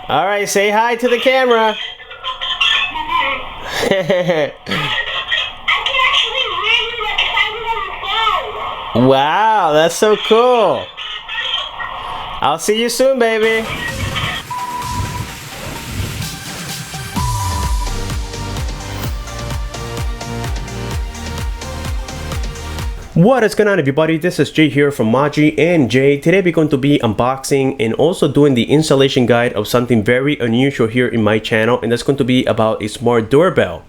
All right, say hi to the camera. Wow, that's so cool. I'll see you soon, baby. What is going on, everybody? This is Jay here from Maji and Jay. Today we're going to be unboxing and also doing the installation guide of something very unusual here in my channel, and that's going to be about a smart doorbell.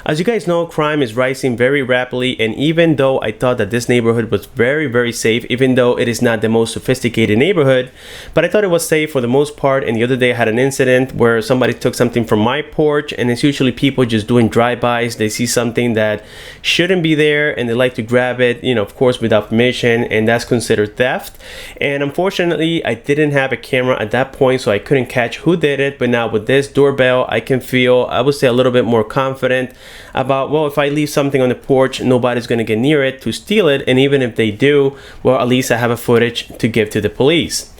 As you guys know, crime is rising very rapidly, and even though I thought that this neighborhood was very safe, even though it is not the most sophisticated neighborhood, but I thought it was safe for the most part. And the other day I had an incident where somebody took something from my porch, and it's usually people just doing drive-bys. They see something that shouldn't be there and they like to grab it, you know, of course without permission, and that's considered theft. And unfortunately I didn't have a camera at that point, so I couldn't catch who did it. But now with this doorbell, I can feel, I would say, a little bit more confident about, well, if I leave something on the porch, nobody's going to get near it to steal it, and even if they do, well, at least I have a footage to give to the police.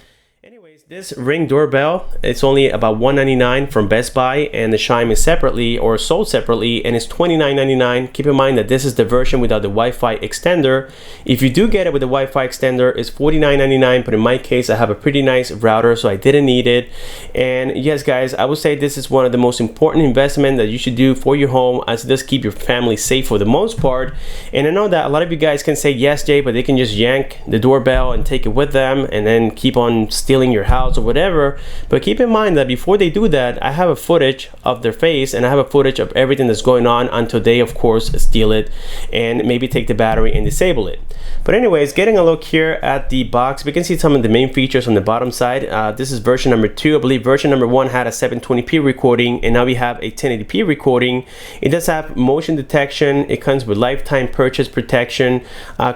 This Ring doorbell, it's only about $199 from Best Buy, and the chime is separately or sold separately, and it's $29.99. Keep in mind that this is the version without the Wi-Fi extender. If you do get it with the Wi-Fi extender, it's $49.99, but in my case I have a pretty nice router, so I didn't need it. And yes guys, I would say this is one of the most important investments that you should do for your home, as it does keep your family safe for the most part. And I know that a lot of you guys can say, yes Jay, but they can just yank the doorbell and take it with them and then keep on stealing your house or whatever. But keep in mind that before they do that, I have a footage of their face and I have a footage of everything that's going on until they of course steal it and maybe take the battery and disable it. But anyways, getting a look here at the box, we can see some of the main features on the bottom side. This is version number 2. I believe version number 1 had a 720p recording, and now we have a 1080p recording. It does have motion detection. It comes with lifetime purchase protection,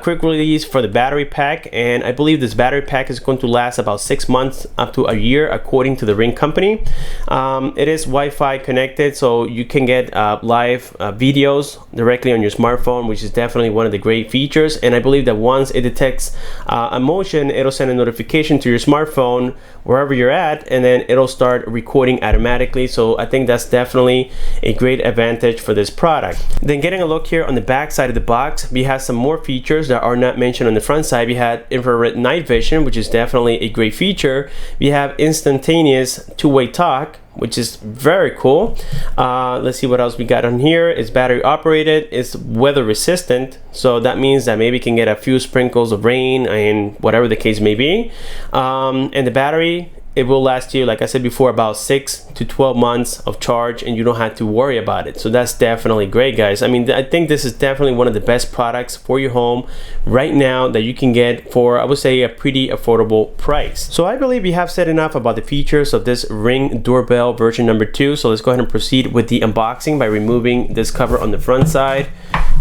quick release for the battery pack, and I believe this battery pack is going to last about 6 months up to a year according to the Ring company. It is Wi-Fi connected, so you can get live videos directly on your smartphone, which is definitely one of the great features. And I believe that once it detects a motion, it'll send a notification to your smartphone wherever you're at, and then it'll start recording automatically. So I think that's definitely a great advantage for this product. Then getting a look here on the back side of the box, we have some more features that are not mentioned on the front side. We had infrared night vision, which is definitely a great feature. We have instantaneous two-way talk, which is very cool. Let's see what else we got on here. It's battery operated, it's weather resistant, so that means that maybe you can get a few sprinkles of rain and whatever the case may be. And the battery, it will last you, like I said before, about 6 to 12 months of charge, and you don't have to worry about it. So that's definitely great, guys. I mean, I think this is definitely one of the best products for your home right now that you can get for, I would say, a pretty affordable price. So I believe we have said enough about the features of this Ring doorbell version number 2. So let's go ahead and proceed with the unboxing by removing this cover on the front side.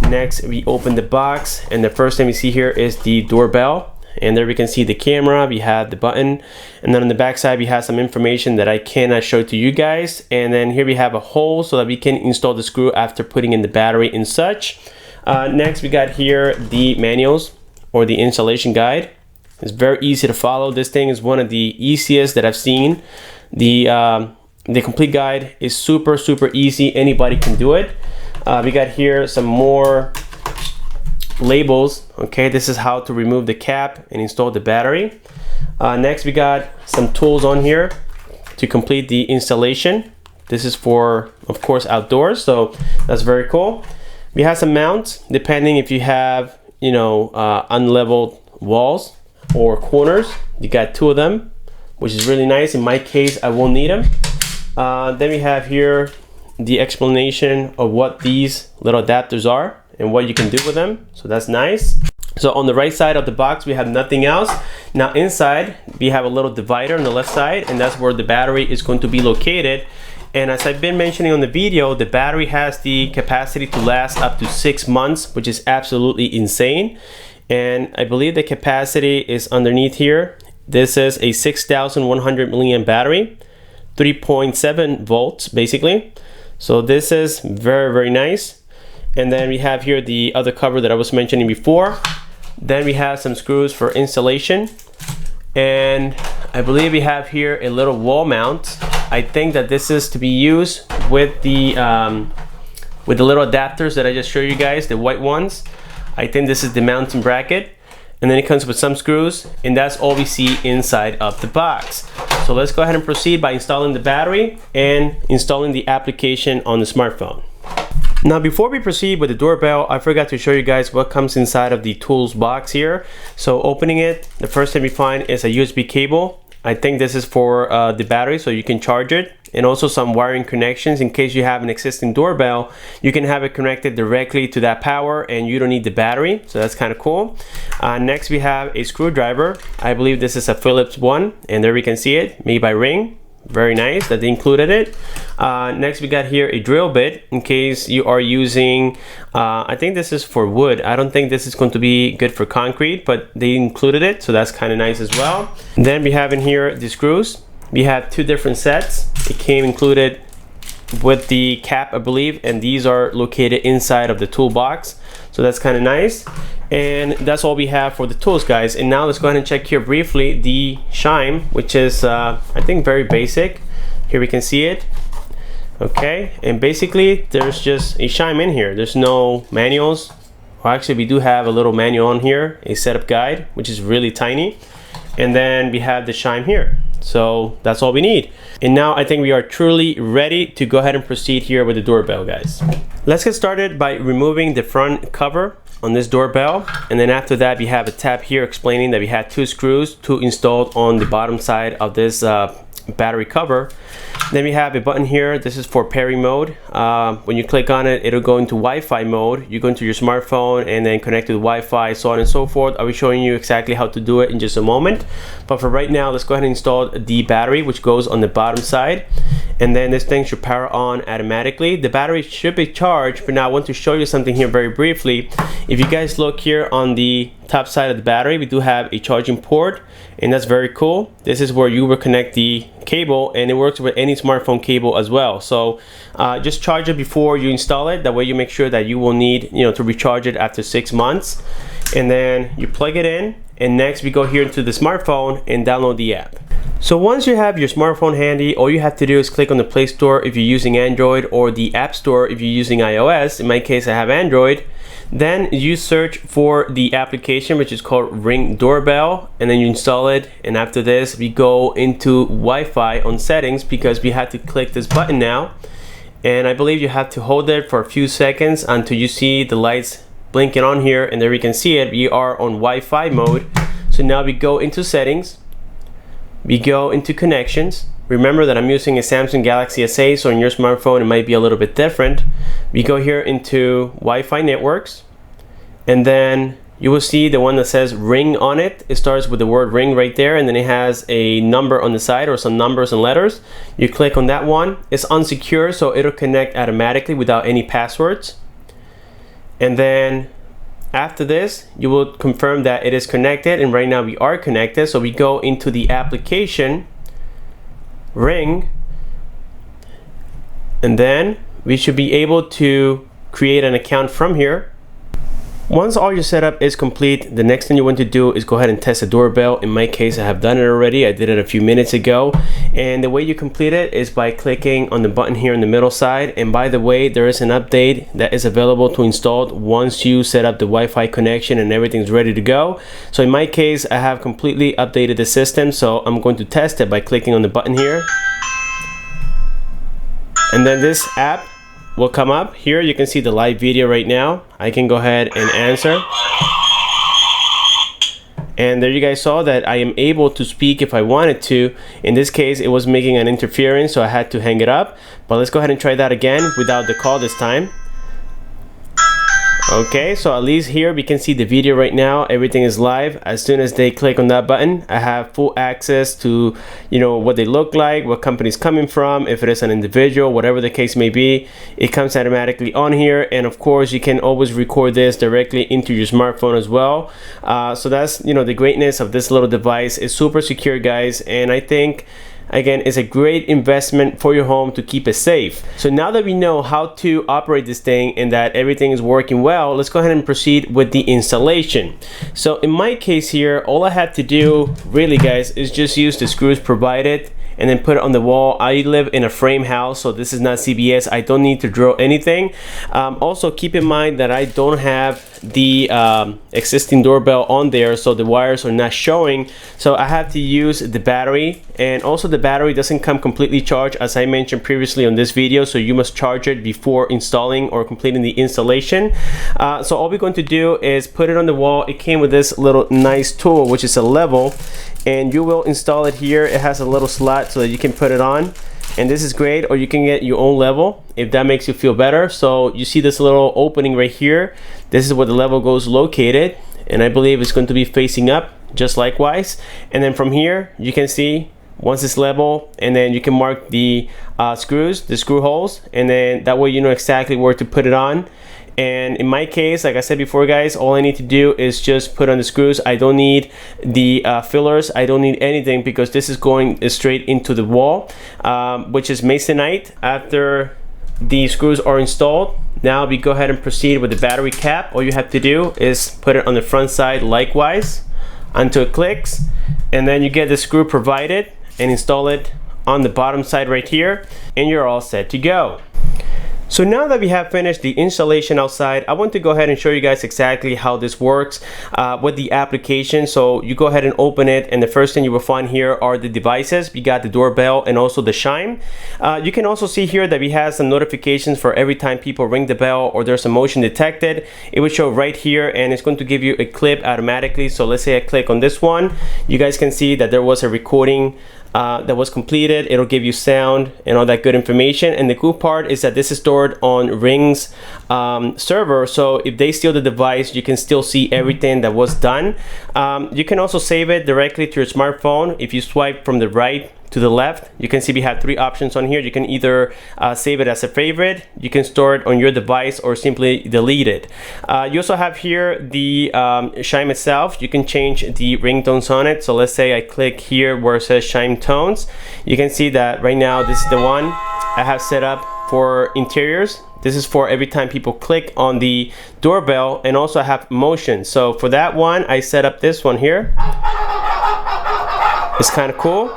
Next, we open the box, and the first thing we see here is the doorbell. And there we can see the camera, we have the button, and then on the back side we have some information that I cannot show to you guys. And then here we have a hole so that we can install the screw after putting in the battery and such. Next we got here the manuals or the installation guide. It's very easy to follow. This thing is one of the easiest that I've seen. The complete guide is super easy. Anybody can do it. We got here some more labels. Okay, this is how to remove the cap and install the battery. Next we got some tools on here to complete the installation. This is for, of course, outdoors, so that's very cool. We have some mounts depending if you have, you know, unleveled walls or corners. You got 2 of them, which is really nice. In my case, I won't need them. Then we have here the explanation of what these little adapters are and what you can do with them, so that's nice. So on the right side of the box we have nothing else. Now inside we have a little divider on the left side, and that's where the battery is going to be located. And as I've been mentioning on the video, the battery has the capacity to last up to 6 months, which is absolutely insane. And I believe the capacity is underneath here. This is a 6,100 milliamp battery, 3.7 volts basically. So this is very nice. And then we have here the other cover that I was mentioning before. Then we have some screws for installation. And I believe we have here a little wall mount I think that this is to be used with the little adapters that I just showed you guys, the white ones. I think this is the mounting bracket, and then it comes with some screws, and that's all we see inside of the box. So let's go ahead and proceed by installing the battery and installing the application on the smartphone. Now before we proceed with the doorbell, I forgot to show you guys what comes inside of the tools box here. So opening it, the first thing we find is a USB cable. I think this is for the battery, so you can charge it, and also some wiring connections in case you have an existing doorbell. You can have it connected directly to that power and you don't need the battery, so that's kind of cool. Next we have a screwdriver. I believe this is a Phillips one, and there we can see it, made by Ring. Very nice that they included it. Next we got here a drill bit in case you are using, I think this is for wood. I don't think this is going to be good for concrete, but they included it, so that's kind of nice as well. Then we have in here the screws. We have two different sets. It came included with the cap, I believe, and these are located inside of the toolbox, so that's kind of nice. And that's all we have for the tools, guys. And now let's go ahead and check here briefly the chime, which is I think very basic. Here we can see it. Okay, and basically there's just a chime in here. There's no manuals. Well, actually we do have a little manual on here, a setup guide, which is really tiny. And then we have the chime here. So that's all we need. And now I think we are truly ready to go ahead and proceed here with the doorbell, guys. Let's get started by removing the front cover on this doorbell, and then after that we have a tab here explaining that we had two screws to install on the bottom side of this battery cover. Then we have a button here. This is for pairing mode. When you click on it, it'll go into Wi-Fi mode. You go into your smartphone and then connect to the Wi-Fi, so on and so forth. I'll be showing you exactly how to do it in just a moment. But for right now, let's go ahead and install the battery, which goes on the bottom side. And then this thing should power on automatically. The battery should be charged, but now I want to show you something here very briefly. If you guys look here on the top side of the battery, we do have a charging port, and that's very cool. This is where you will connect the cable, and it works with any smartphone cable as well. So just charge it before you install it. That way you make sure that you will need, to recharge it after 6 months. And then you plug it in, and next we go here into the smartphone and download the app. So once you have your smartphone handy, all you have to do is click on the Play Store if you're using Android, or the App Store if you're using iOS. In my case, I have Android. Then you search for the application, which is called Ring Doorbell, and then you install it. And after this, we go into Wi-Fi on settings, because we have to click this button now. And I believe you have to hold it for a few seconds until you see the lights blinking on here, and there we can see it. We are on Wi-Fi mode. So now we go into settings. We go into connections. Remember that I'm using a Samsung Galaxy S8, so on your smartphone it might be a little bit different. We go here into Wi-Fi networks, and then you will see the one that says Ring on it. It starts with the word Ring right there, and then it has a number on the side, or some numbers and letters. You click on that one. It's unsecure, so it'll connect automatically without any passwords. And then after this, you will confirm that it is connected, and right now we are connected. So we go into the application Ring, and then we should be able to create an account from here. Once all your setup is complete, the next thing you want to do is go ahead and test the doorbell. In my case, I have done it already. I did it a few minutes ago. And the way you complete it is by clicking on the button here in the middle side. And by the way, there is an update that is available to install once you set up the Wi-Fi connection and everything's ready to go. So in my case, I have completely updated the system. So I'm going to test it by clicking on the button here. And then this app will come up. Here you can see the live video right now. I can go ahead and answer. And there you guys saw that I am able to speak if I wanted to. In this case, it was making an interference, so I had to hang it up. But let's go ahead and try that again without the call this time. Okay, so at least here we can see the video right now. Everything is live. As soon as they click on that button, I have full access to, what they look like, what company's coming from, if it is an individual, whatever the case may be. It comes automatically on here, and of course you can always record this directly into your smartphone as well. So that's, the greatness of this little device. It's super secure, guys, and I think again, it's a great investment for your home to keep it safe. So now that we know how to operate this thing and that everything is working well, let's go ahead and proceed with the installation. So in my case here, all I had to do really, guys, is just use the screws provided, and then put it on the wall. I live in a frame house, so this is not CBS. I don't need to drill anything. Also keep in mind that I don't have the existing doorbell on there, so the wires are not showing, so I have to use the battery. And also the battery doesn't come completely charged, as I mentioned previously on this video, so you must charge it before installing or completing the installation. So all we're going to do is put it on the wall. It came with this little nice tool, which is a level, and you will install it here. It has a little slot so that you can put it on, and this is great. Or you can get your own level if that makes you feel better. So you see this little opening right here. This is where the level goes located, and I believe it's going to be facing up just likewise. And then from here you can see once it's level, and then you can mark the screws, the screw holes, and then that way you know exactly where to put it on. And in my case, like I said before guys, all I need to do is just put on the screws. I don't need the fillers, I don't need anything, because this is going straight into the wall, which is masonite. After the screws are installed, now we go ahead and proceed with the battery cap. All you have to do is put it on the front side likewise until it clicks, and then you get the screw provided and install it on the bottom side right here, and you're all set to go. So now that we have finished the installation outside, I want to go ahead and show you guys exactly how this works with the application. So you go ahead and open it, and the first thing you will find here are the devices. We got the doorbell and also the chime. You can also see here that we have some notifications for every time people ring the bell or there's a motion detected. It will show right here, and it's going to give you a clip automatically. So let's say I click on this one, you guys can see that there was a recording that was completed. It'll give you sound and all that good information. And the cool part is that this is stored on Ring's server, so if they steal the device, you can still see everything that was done. You can also save it directly to your smartphone. If you swipe from the right to the left, you can see we have three options on here. You can either save it as a favorite, you can store it on your device, or simply delete it. You also have here the chime itself. You can change the ringtones on it. So let's say I click here where it says chime tones. You can see that right now this is the one I have set up for interiors. This is for every time people click on the doorbell, and also I have motion. So for that one, I set up this one here. It's kind of cool.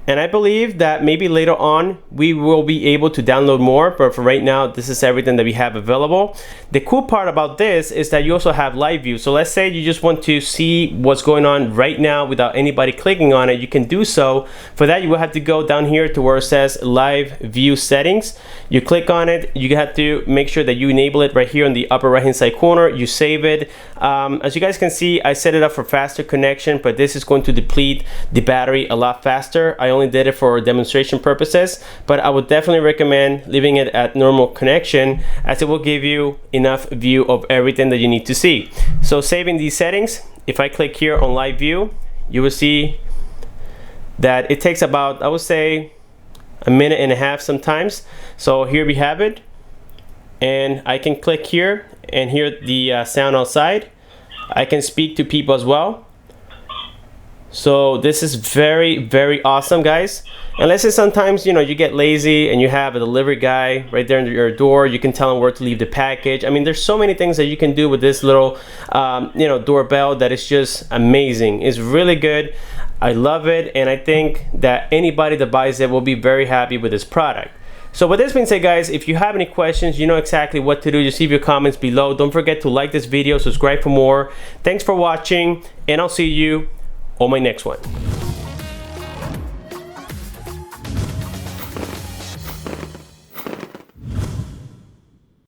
And I believe that maybe later on we will be able to download more, but for right now this is everything that we have available. The cool part about this is that you also have live view. So let's say you just want to see what's going on right now without anybody clicking on it, you can do so. For that you will have to go down here to where it says live view settings. You click on it, you have to make sure that you enable it right here in the upper right hand side corner. You save it. As you guys can see, I set it up for faster connection, but this is going to deplete the battery a lot faster. I only did it for demonstration purposes, but I would definitely recommend leaving it at normal connection, as it will give you enough view of everything that you need to see. So saving these settings, if I click here on live view, you will see that it takes about, I would say, a minute and a half sometimes. So here we have it, and I can click here and hear the sound outside. I can speak to people as well. So this is very, very awesome, guys. And let's say sometimes, you know, you get lazy and you have a delivery guy right there under your door. You can tell him where to leave the package. I mean, there's so many things that you can do with this little, you know, doorbell that is just amazing. It's really good. I love it, and I think that anybody that buys it will be very happy with this product. So with this being said, guys, if you have any questions, you know exactly what to do. Just leave your comments below. Don't forget to like this video, subscribe for more. Thanks for watching, and I'll see you on my next one.